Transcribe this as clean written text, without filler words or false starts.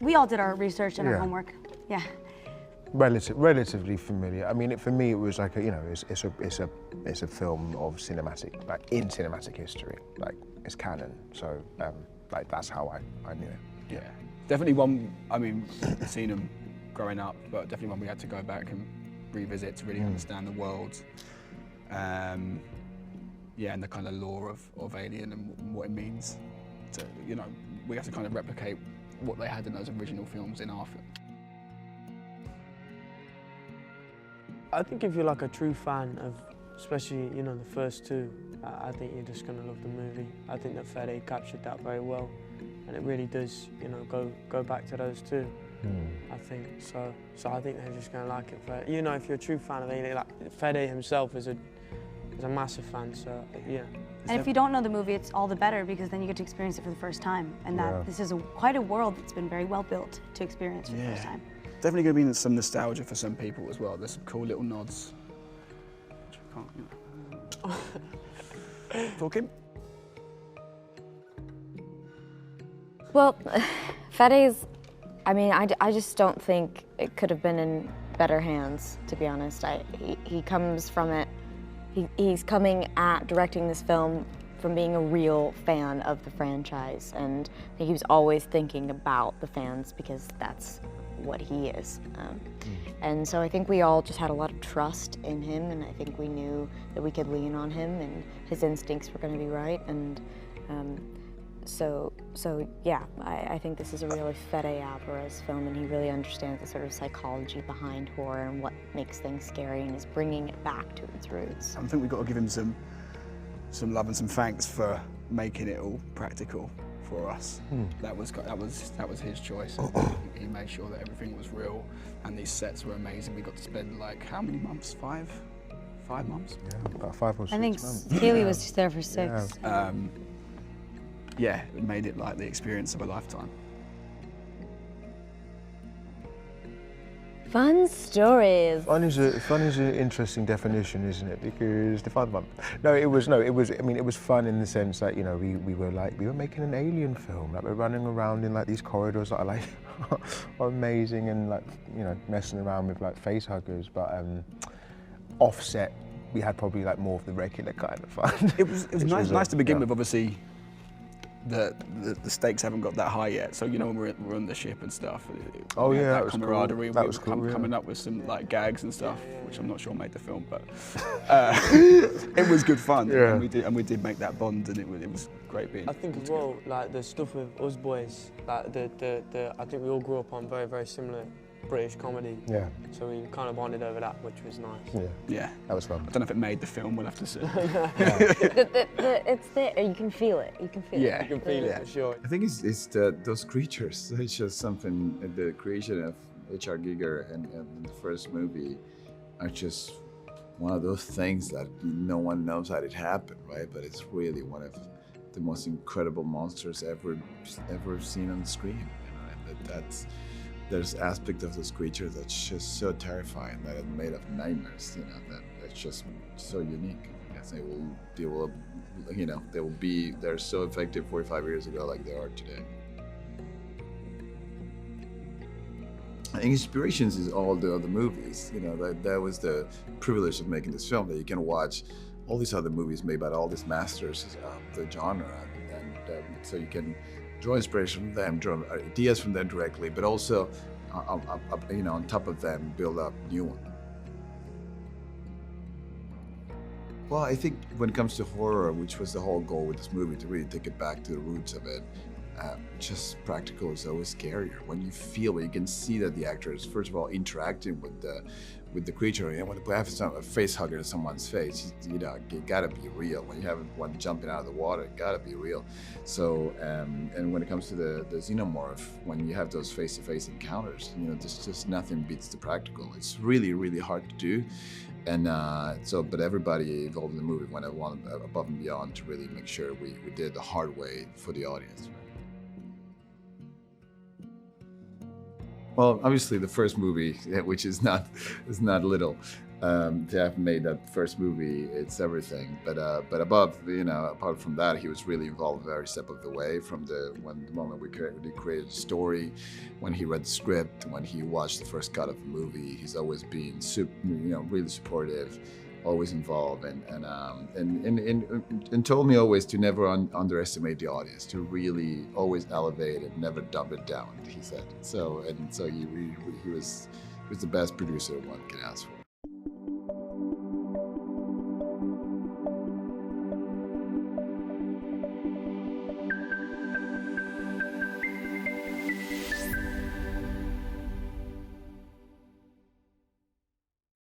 We all did our research and our homework. Yeah. Relatively familiar. I mean, for me, it was like it's a film of cinematic, like in cinematic history, like it's canon. So like that's how I knew it. Yeah, definitely one. I mean, seen them growing up, but definitely one we had to go back and revisit to really understand the world. Yeah, and the kind of lore of Alien and what it means. To, you know, we have to kind of replicate what they had in those original films in our film. I think if you're like a true fan of, especially, you know, the first two, I think you're just going to love the movie. I think that Fede captured that very well, and it really does, you know, go back to those two. I think so. So I think they're just going to like it. You know, if you're a true fan of Alien, like Fede himself is a massive fan. So yeah. And if you don't know the movie, it's all the better because then you get to experience it for the first time, and that this is quite a world that's been very well built to experience for the first time. Definitely going to be some nostalgia for some people as well. There's some cool little nods. Which we can't, you know. Talking? Well, Fede's, I mean, I just don't think it could have been in better hands, to be honest. He comes from it, he's coming at directing this film from being a real fan of the franchise, and I think he was always thinking about the fans because that's what he is. And so I think we all just had a lot of trust in him, and I think we knew that we could lean on him and his instincts were going to be right. And so yeah, I think this is a really Fede Alvarez film, and he really understands the sort of psychology behind horror and what makes things scary, and is bringing it back to its roots. I think we've got to give him some love and some thanks for making it all practical for us. That was his choice. He made sure that everything was real, and these sets were amazing. We got to spend like how many months? 5 months? Yeah, about 5 or 6 I think months. Cailee was just there for 6. Yeah, it made it like the experience of a lifetime. Fun stories. Fun is an interesting definition, isn't it? Because the fun one. It was. I mean, it was fun in the sense that, you know, we were making an alien film. Like, we're running around in like these corridors that are like are amazing, and like, you know, messing around with like face huggers. But offset, we had probably like more of the regular kind of fun. It was nice to begin with. Obviously, the stakes haven't got that high yet, so you know, when we're on the ship and stuff. That was camaraderie. Cool. That was cool, coming up with some like gags and stuff, which I'm not sure made the film, but it was good fun. Yeah. And we did make that bond, and it was great being. I think as well, like the stuff with us boys, like the I think we all grew up on very, very similar British comedy. Yeah. So we kind of bonded over that, which was nice. Yeah. That was fun. I don't know if it made the film. We'll have to see. It's there. You can feel it. You can feel it. You can feel it for sure. I think it's those creatures. It's just something. The creation of H.R. Giger and the first movie are just one of those things that no one knows how it happened, right? But it's really one of the most incredible monsters ever seen on the screen. You know, and there's aspect of this creature that's just so terrifying that it's made of nightmares. You know, that it's just so unique. Yes, they're so effective 45 years ago like they are today. I think inspirations is all the other movies. You know, that was the privilege of making this film, that you can watch all these other movies made by all these masters of the genre, and so you can draw inspiration from them, draw ideas from them directly, but also, on top of them, build up new ones. Well, I think when it comes to horror, which was the whole goal with this movie, to really take it back to the roots of it, just practical is always scarier. When you feel it, you can see that the actor is, first of all, interacting with the creature. And when you have a face hugger to someone's face, you know, it gotta be real. When you have one jumping out of the water, it gotta be real. So, and when it comes to the xenomorph, when you have those face-to-face encounters, you know, there's just nothing beats the practical. It's really, really hard to do. And but everybody involved in the movie went above and beyond to really make sure we did it the hard way for the audience. Well, obviously the first movie, which is not little, to have made that first movie, it's everything. But above, apart from that, he was really involved every step of the way, from the moment we created the story, when he read the script, when he watched the first cut of the movie. He's always been really supportive, always involved, and told me always to never underestimate the audience, to really always elevate and never dumb it down, he said. So he was the best producer one can ask for.